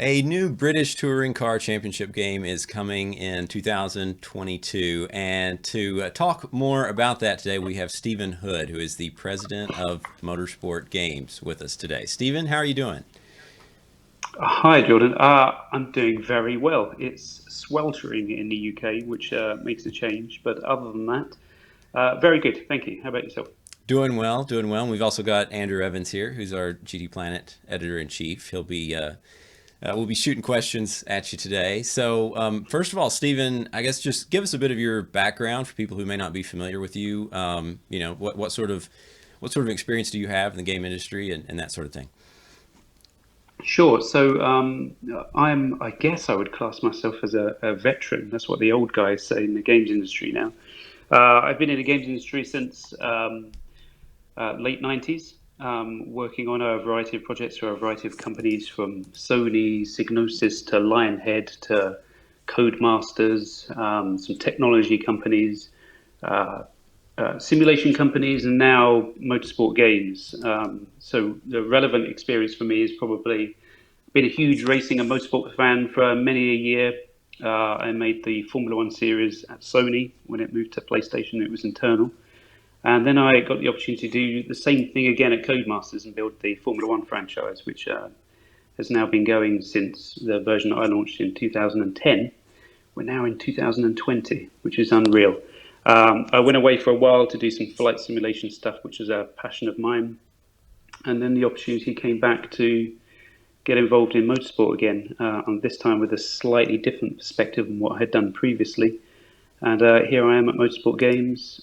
A new British Touring Car Championship game is coming in 2022. And to talk more about that today, we have Stephen Hood, who is the president of Motorsport Games, with us today. Stephen, how are you doing? Hi, Jordan. I'm doing very well. It's sweltering in the UK, which makes a change. But other than that, very good. Thank you. How about yourself? Doing well, doing well. And we've also got Andrew Evans here, who's our GT Planet editor in chief. We'll be shooting questions at you today. So, first of all, Stephen, I guess just give us a bit of your background for people who may not be familiar with you. What sort of experience do you have in the game industry and that sort of thing? Sure. I guess I would class myself as a veteran. That's what the old guys say in the games industry now. I've been in the games industry since late 90s, working on a variety of projects for a variety of companies from Sony, Psygnosis to Lionhead to Codemasters, some technology companies, uh, simulation companies, and now Motorsport Games. So the relevant experience for me is probably been a huge racing and motorsport fan for many a year. I made the Formula One series at Sony. When it moved to PlayStation, it was internal. And then I got the opportunity to do the same thing again at Codemasters and build the Formula One franchise, which has now been going since the version that I launched in 2010. We're now in 2020, which is unreal. I went away for a while to do some flight simulation stuff, which is a passion of mine. And then the opportunity came back to get involved in motorsport again, and this time with a slightly different perspective than what I had done previously. And here I am at Motorsport Games,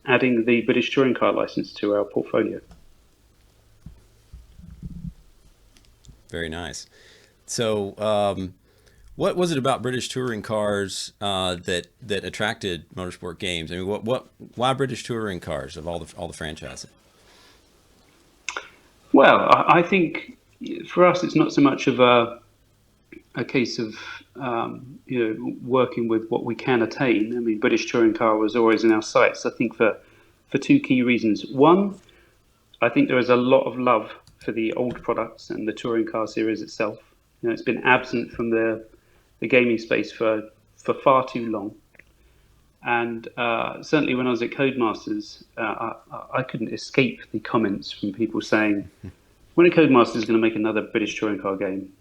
adding the British Touring Car license to our portfolio. Very nice. So, what was it about British touring cars that attracted Motorsport Games? I mean, why British touring cars of all the franchises? Well, I think for us, it's not so much of a case of working with what we can attain. I mean, British Touring Car was always in our sights. I think for two key reasons. One, I think there is a lot of love for the old products and the touring car series itself. It's been absent from the gaming space for far too long. And certainly when I was at Codemasters, I couldn't escape the comments from people saying, "When are Codemasters going to make another British touring car game?"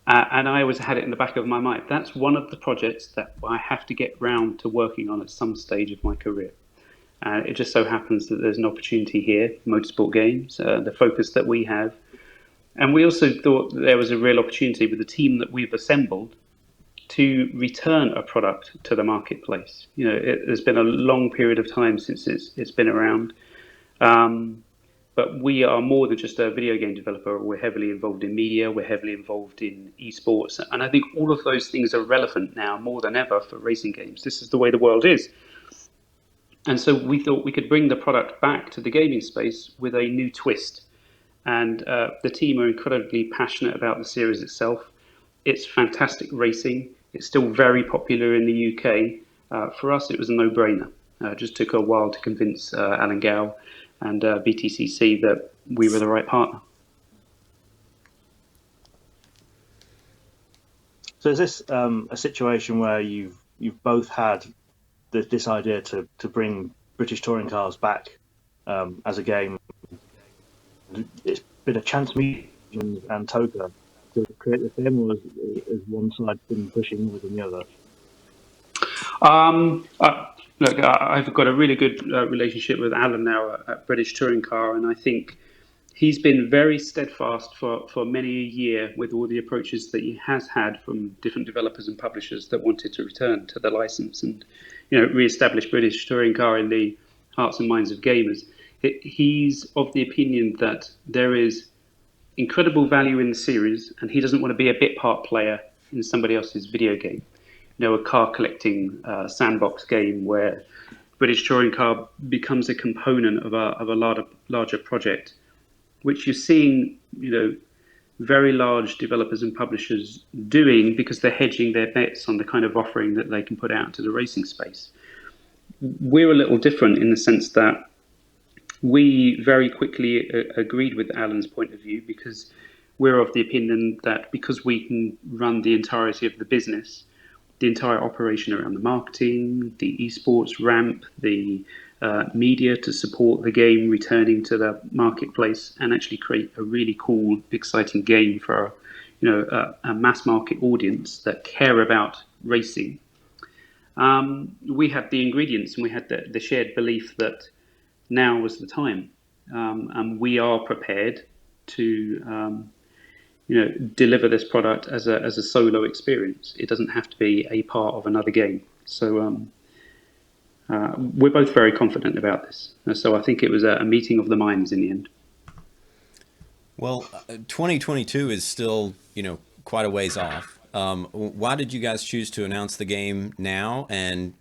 And I always had it in the back of my mind. That's one of the projects that I have to get round to working on at some stage of my career. It just so happens that there's an opportunity here, Motorsport Games, the focus that we have. And we also thought that there was a real opportunity with the team that we've assembled to return a product to the marketplace. There's been a long period of time since it's been around. Um, but we are more than just a video game developer. We're heavily involved in media, we're heavily involved in esports. And I think all of those things are relevant now more than ever for racing games. This is the way the world is. And so we thought we could bring the product back to the gaming space with a new twist. And the team are incredibly passionate about the series itself. It's fantastic racing. It's still very popular in the UK. For us, it was a no-brainer. It just took a while to convince Alan Gow and BTCC that we were the right partner. So is this a situation where you've both had this idea to bring British touring cars back as a game? It's been a chance meeting and Toka to create the film, or has one side been pushing more than the other? Look, I've got a really good relationship with Alan now at British Touring Car, and I think he's been very steadfast for many a year with all the approaches that he has had from different developers and publishers that wanted to return to the license and re-establish British Touring Car in the hearts and minds of gamers. He's of the opinion that there is incredible value in the series, and he doesn't want to be a bit part player in somebody else's video game. A car collecting sandbox game where British Touring Car becomes a component of a larger project, which you're seeing, very large developers and publishers doing because they're hedging their bets on the kind of offering that they can put out into the racing space. We're a little different in the sense that we very quickly agreed with Alan's point of view because we're of the opinion that because we can run the entirety of the business, the entire operation around the marketing, the esports ramp, the media to support the game returning to the marketplace, and actually create a really cool, exciting game for a mass market audience that care about racing. We had the ingredients, and we had the shared belief that now was the time, and we are prepared to deliver this product as a solo experience. It doesn't have to be a part of another game. So we're both very confident about this. So I think it was a meeting of the minds in the end. Well, 2022 is still, quite a ways off. Why did you guys choose to announce the game now? And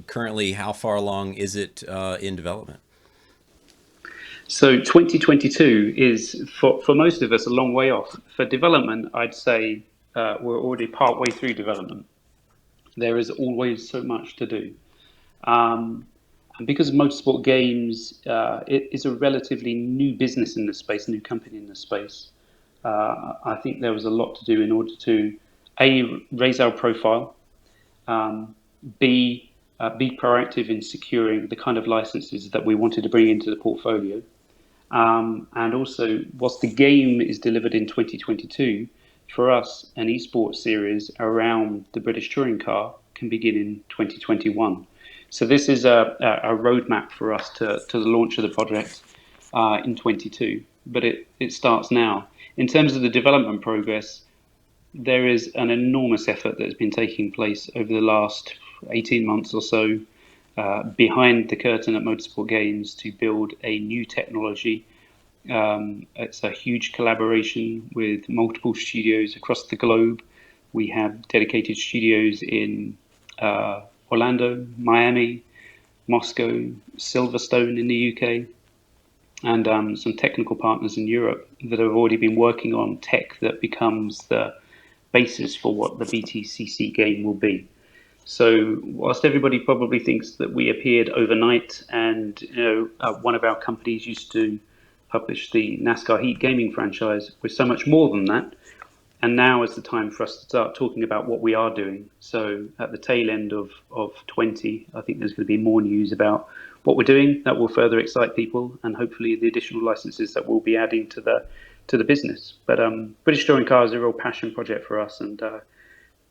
currently, how far along is it in development? So 2022 is, for most of us, a long way off. For development, I'd say we're already part way through development. There is always so much to do. And because Motorsport Games it is a relatively new business in the space, new company in the space, I think there was a lot to do in order to, A, raise our profile, B, be proactive in securing the kind of licenses that we wanted to bring into the portfolio. And also, whilst the game is delivered in 2022, for us, an esports series around the British Touring Car can begin in 2021. So this is a roadmap for us to the launch of the project in 22, but it starts now. In terms of the development progress, there is an enormous effort that has been taking place over the last 18 months or so behind the curtain at Motorsport Games to build a new technology. It's a huge collaboration with multiple studios across the globe. We have dedicated studios in Orlando, Miami, Moscow, Silverstone in the UK, and some technical partners in Europe that have already been working on tech that becomes the basis for what the BTCC game will be. So whilst everybody probably thinks that we appeared overnight and one of our companies used to publish the NASCAR Heat gaming franchise, we're so much more than that. And now is the time for us to start talking about what we are doing. So at the tail end of 20, I think there's going to be more news about what we're doing that will further excite people, and hopefully the additional licenses that we'll be adding to the business. But British Touring Car is a real passion project for us, and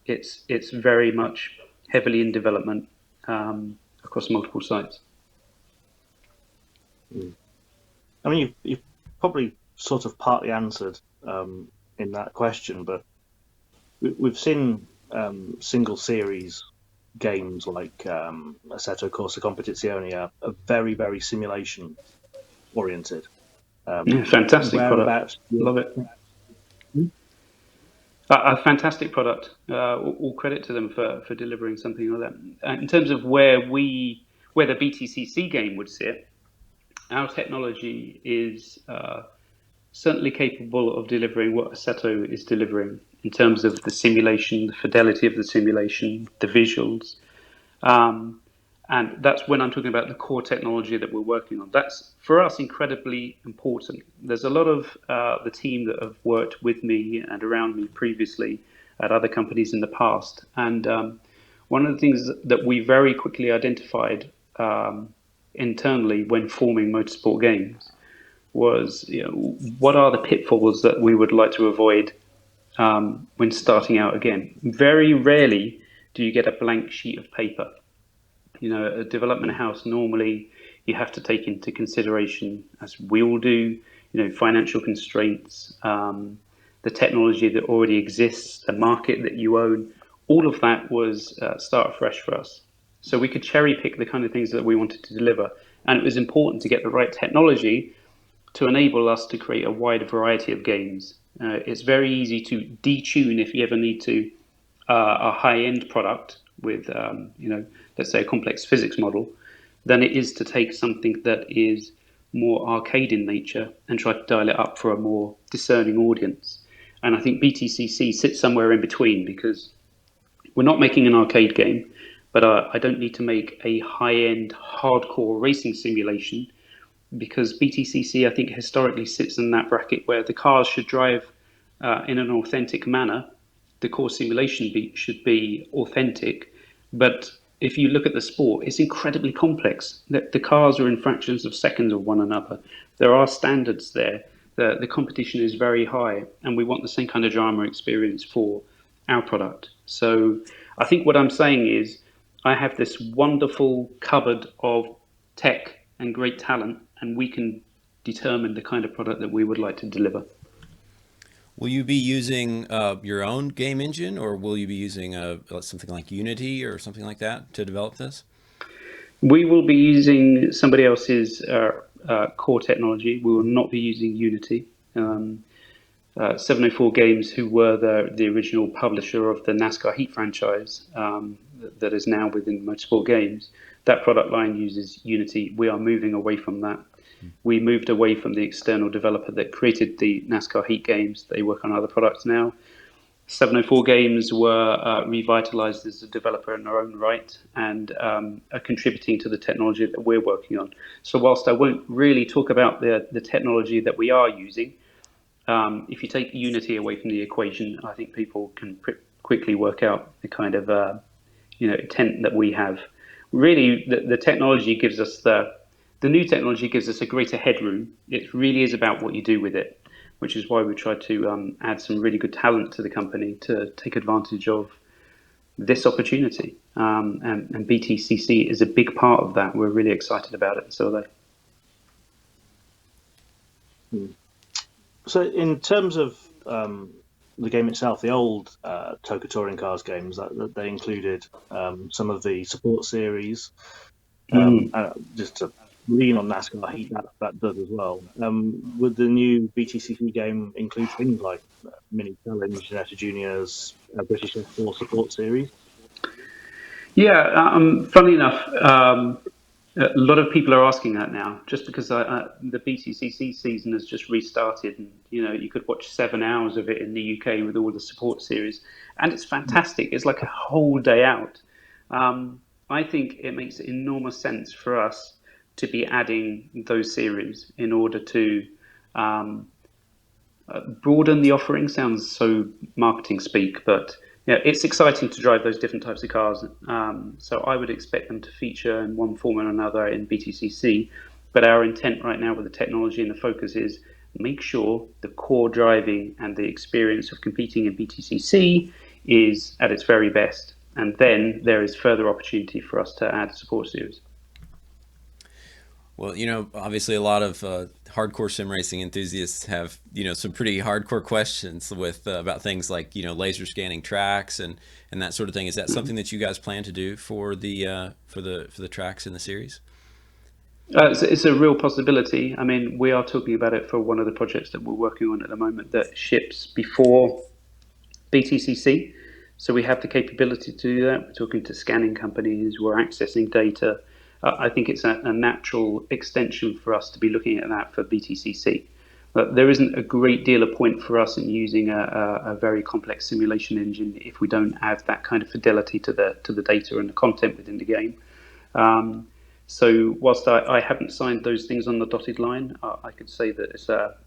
it's very much heavily in development across multiple sites. I mean, you've probably sort of partly answered in that question, but we've seen single series games like Assetto Corsa Competizione are very, very simulation oriented. Fantastic product. Love it. A fantastic product. All credit to them for delivering something like that. In terms of where the BTCC game would sit, our technology is certainly capable of delivering what Assetto is delivering in terms of the simulation, the fidelity of the simulation, the visuals. And that's when I'm talking about the core technology that we're working on. That's, for us, incredibly important. There's a lot of the team that have worked with me and around me previously at other companies in the past. And one of the things that we very quickly identified internally when forming Motorsport Games was, what are the pitfalls that we would like to avoid when starting out again? Very rarely do you get a blank sheet of paper. A development house, normally you have to take into consideration, as we all do, financial constraints, the technology that already exists, the market that you own. All of that was start fresh for us. So we could cherry pick the kind of things that we wanted to deliver. And it was important to get the right technology to enable us to create a wide variety of games. It's very easy to detune if you ever need to a high-end product with, let's say a complex physics model, than it is to take something that is more arcade in nature and try to dial it up for a more discerning audience. And I think BTCC sits somewhere in between, because we're not making an arcade game, but I don't need to make a high-end hardcore racing simulation, because BTCC, I think, historically sits in that bracket where the cars should drive in an authentic manner. The core simulation should be authentic, but if you look at the sport, it's incredibly complex. The cars are in fractions of seconds of one another. There are standards there. The competition is very high, and we want the same kind of drama experience for our product. So I think what I'm saying is I have this wonderful cupboard of tech and great talent, and we can determine the kind of product that we would like to deliver. Will you be using your own game engine, or will you be using something like Unity or something like that to develop this? We will be using somebody else's core technology. We will not be using Unity. 704 Games, who were the original publisher of the NASCAR Heat franchise that is now within Motorsport Games, that product line uses Unity. We are moving away from that. We moved away from the external developer that created the NASCAR Heat games. They work on other products now. 704 Games were revitalized as a developer in their own right and are contributing to the technology that we're working on. So whilst I won't really talk about the technology that we are using, if you take Unity away from the equation, I think people can quickly work out the kind of intent that we have. Really, the technology gives us the new technology gives us a greater headroom. It really is about what you do with it, which is why we tried to add some really good talent to the company to take advantage of this opportunity. And BTCC is a big part of that. We're really excited about it. So are they. So in terms of the game itself, the old Toka Touring Cars games, they included some of the support series. Just to lean on NASCAR Heat, that does as well. Would the new BTCC game include things like Mini Challenge, Neta Juniors, British F4 support series? Yeah, funny enough, a lot of people are asking that now, just because the BTCC season has just restarted, and you could watch 7 hours of it in the UK with all the support series, and it's fantastic. It's like a whole day out. I think it makes enormous sense for us to be adding those series in order to broaden the offering. Sounds so marketing speak, but it's exciting to drive those different types of cars. So I would expect them to feature in one form or another in BTCC. But our intent right now with the technology and the focus is make sure the core driving and the experience of competing in BTCC is at its very best. And then there is further opportunity for us to add support series. Well, obviously a lot of hardcore sim racing enthusiasts have, some pretty hardcore questions with about things like, laser scanning tracks and that sort of thing. Is that something that you guys plan to do for the tracks in the series? It's a real possibility. I mean, we are talking about it for one of the projects that we're working on at the moment that ships before BTCC. So we have the capability to do that. We're talking to scanning companies. We're accessing data. I think it's a natural extension for us to be looking at that for BTCC. But there isn't a great deal of point for us in using a very complex simulation engine if we don't have that kind of fidelity to the data and the content within the game. So whilst I haven't signed those things on the dotted line, I could say that it's a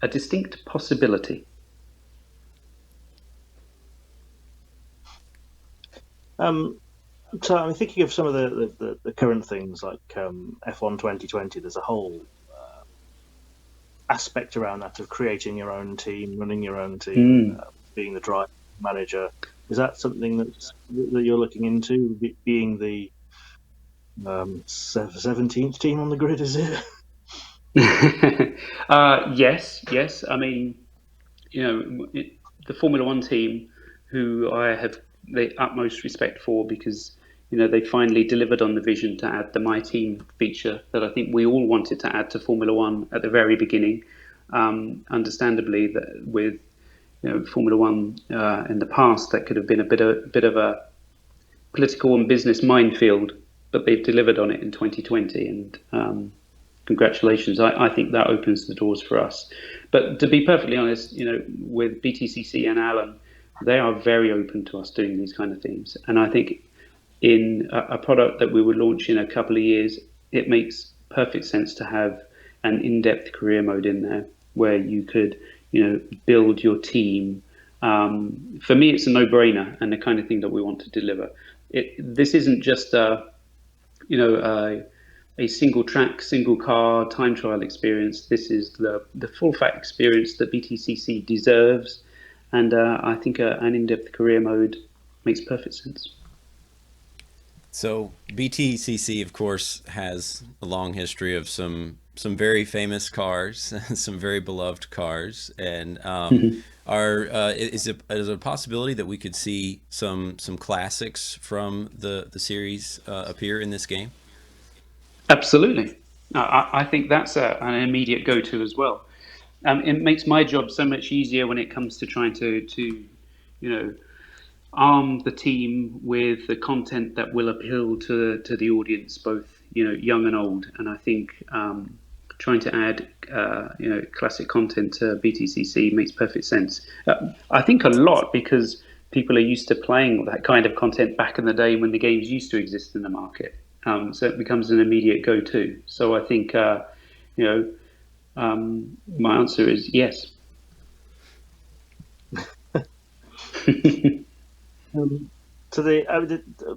distinct possibility. So I'm thinking of some of the current things like F1 2020. There's a whole aspect around that of creating your own team, running your own team, being the driver manager. Is that something that you're looking into, being the 17th team on the grid, is it? Yes. I mean, the Formula One team, who I have the utmost respect for, because they finally delivered on the vision to add the My Team feature that I think we all wanted to add to Formula One at the very beginning. Understandably, that with Formula One in the past, that could have been a bit of a political and business minefield, but they've delivered on it in 2020, and congratulations. I think that opens the doors for us. But to be perfectly honest, with BTCC and Alan, they are very open to us doing these kind of things. And I think in a product that we would launch in a couple of years, it makes perfect sense to have an in-depth career mode in there where you could build your team. For me, it's a no-brainer and the kind of thing that we want to deliver. This isn't just a single track, single car time trial experience. This is the full fat experience that BTCC deserves, and I think an in-depth career mode makes perfect sense. So BTCC, of course, has a long history of some very famous cars, some very beloved cars, and is it a possibility that we could see some classics from the series appear in this game? Absolutely. I think that's an immediate go-to as well. It makes my job so much easier when it comes to trying to you know, arm the team with the content that will appeal to the audience, both young and old. And I think trying to add classic content to BTCC makes perfect sense. I think a lot because people are used to playing that kind of content back in the day when the games used to exist in the market. So it becomes an immediate go-to. So I think my answer is yes. You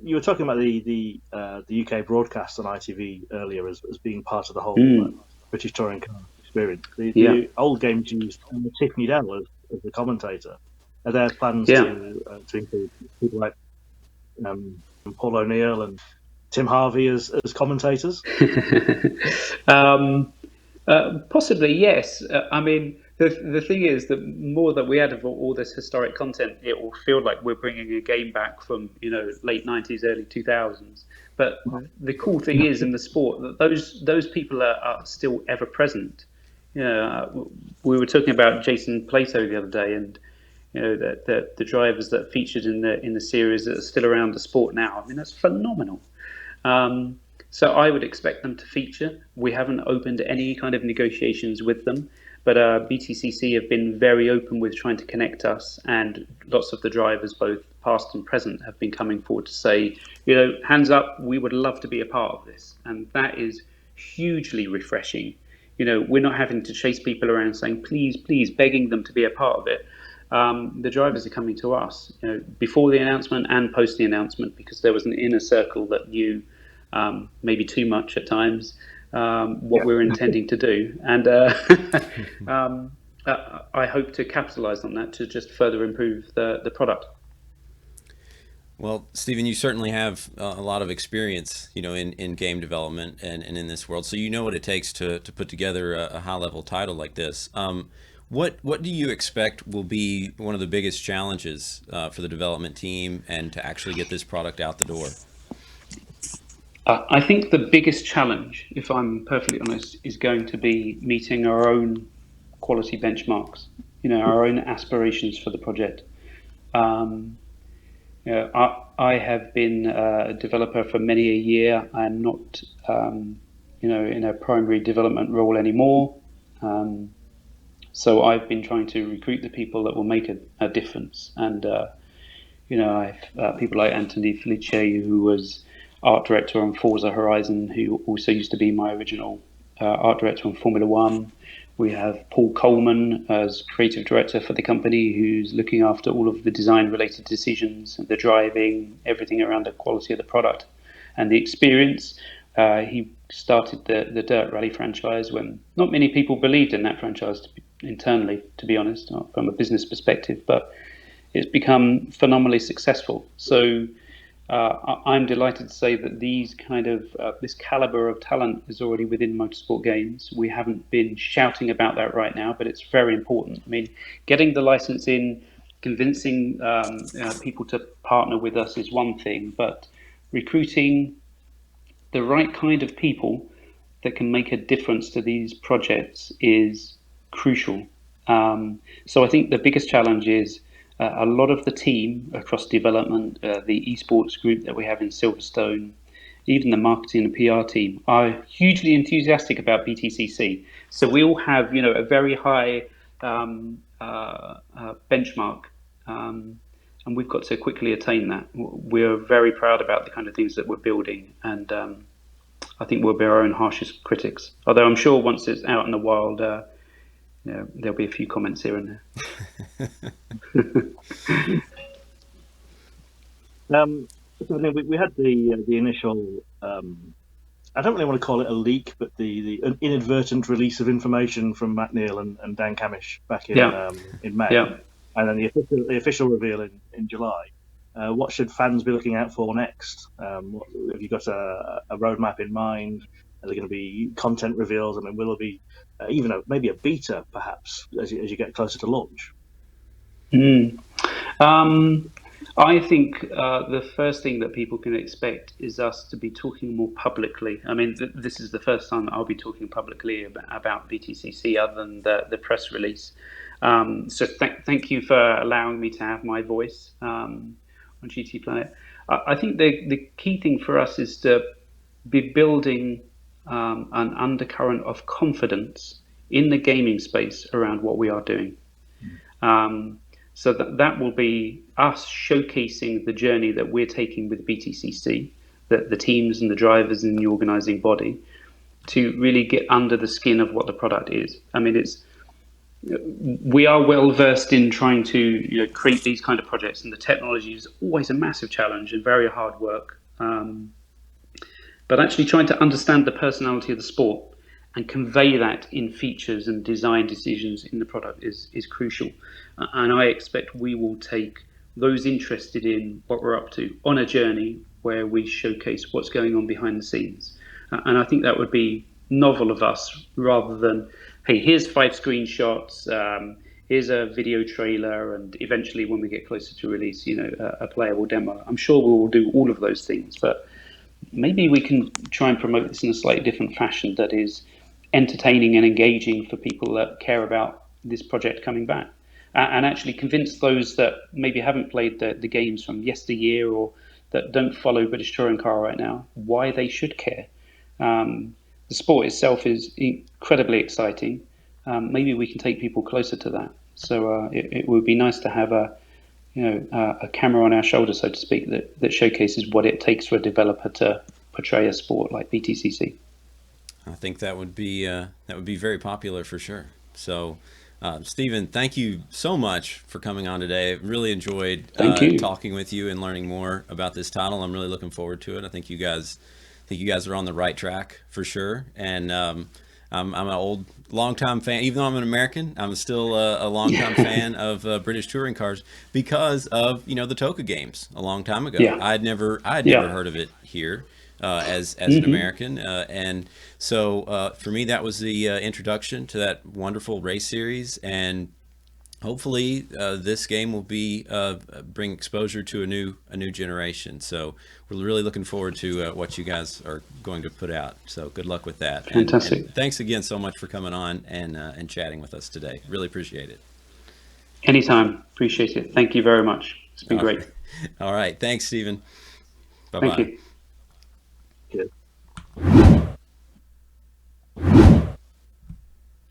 were talking about the UK broadcast on ITV earlier as being part of the whole British touring car experience. The old games used Tiffany Dell as the commentator. Are there plans to include people like Paul O'Neill and Tim Harvey as commentators? Possibly, yes. I mean, the thing is that more that we add of all this historic content, it will feel like we're bringing a game back from late 90s, early 2000s. But the cool thing is in the sport that those people are still ever present. We were talking about Jason Plato the other day, and that the drivers that featured in the series that are still around the sport now. I mean, that's phenomenal. So I would expect them to feature. We haven't opened any kind of negotiations with them, but BTCC have been very open with trying to connect us, and lots of the drivers, both past and present, have been coming forward to say, hands up, we would love to be a part of this. And that is hugely refreshing. We're not having to chase people around saying, please, please, begging them to be a part of it. The drivers are coming to us, before the announcement and post the announcement, because there was an inner circle that knew maybe too much at times what we were intending to do, and I hope to capitalize on that to just further improve the product. Well, Stephen, you certainly have a lot of experience, in game development and in this world, so you know what it takes to put together a high-level title like this. What do you expect will be one of the biggest challenges for the development team and to actually get this product out the door? I think the biggest challenge, if I'm perfectly honest, is going to be meeting our own quality benchmarks, our own aspirations for the project. I have been a developer for many a year. I'm not, in a primary development role anymore. So I've been trying to recruit the people that will make a difference. And, I've people like Anthony Felice, who was art director on Forza Horizon, who also used to be my original art director on Formula One. We have Paul Coleman as creative director for the company, who's looking after all of the design-related decisions, the driving, everything around the quality of the product and the experience. He started the Dirt Rally franchise when not many people believed in that franchise internally, to be honest, from a business perspective, but it's become phenomenally successful. So I'm delighted to say that these kind of this caliber of talent is already within Motorsport Games. We haven't been shouting about that right now, but it's very important. I mean, getting the license in, convincing people to partner with us is one thing, but recruiting the right kind of people that can make a difference to these projects is crucial. So I think the biggest challenge is a lot of the team across development, the esports group that we have in Silverstone, even the marketing and PR team are hugely enthusiastic about BTCC. So we all have, a very high benchmark, and we've got to quickly attain that. We're very proud about the kind of things that we're building, and I think we'll be our own harshest critics. Although I'm sure once it's out in the wild, there'll be a few comments here and there. We had the initial. I don't really want to call it a leak, but an inadvertent release of information from Matt Neal and Dan Camish back in May, and then the official reveal in July. What should fans be looking out for next? Have you got a roadmap in mind? Are there going to be content reveals? I mean, will there be even maybe a beta, perhaps, as you get closer to launch? I think the first thing that people can expect is us to be talking more publicly. I mean, this is the first time that I'll be talking publicly about BTCC other than the press release. So thank you for allowing me to have my voice on GT Planet. I think the key thing for us is to be building an undercurrent of confidence in the gaming space around what we are doing. So that will be us showcasing the journey that we're taking with BTCC, the teams and the drivers in the organising body, to really get under the skin of what the product is. I mean, we are well versed in trying to create these kind of projects, and the technology is always a massive challenge and very hard work. But actually trying to understand the personality of the sport and convey that in features and design decisions in the product is crucial. And I expect we will take those interested in what we're up to on a journey where we showcase what's going on behind the scenes. And I think that would be novel of us, rather than, hey, here's 5 screenshots, here's a video trailer, and eventually when we get closer to release, a playable demo. I'm sure we will do all of those things, but maybe we can try and promote this in a slightly different fashion that is entertaining and engaging for people that care about this project coming back, and actually convince those that maybe haven't played the games from yesteryear or that don't follow British Touring Car right now why they should care. The sport itself is incredibly exciting. Maybe we can take people closer to that. So it would be nice to have a camera on our shoulder, so to speak, that showcases what it takes for a developer to portray a sport like BTCC. I think that would be very popular for sure. So, Stephen, thank you so much for coming on today. Really enjoyed talking with you and learning more about this title. I'm really looking forward to it. I think you guys are on the right track for sure. And I'm an longtime fan. Even though I'm an American, I'm still a longtime fan of British touring cars because of the TOCA games a long time ago. Yeah. I'd never heard of it here. As an American, and so for me that was the introduction to that wonderful race series, and hopefully this game will bring exposure to a new generation. So we're really looking forward to what you guys are going to put out. So good luck with that. Fantastic. And thanks again so much for coming on and chatting with us today. Really appreciate it. Anytime. Appreciate it. Thank you very much. It's been great. All right. Thanks, Stephen. Bye-bye. Thank you. Good.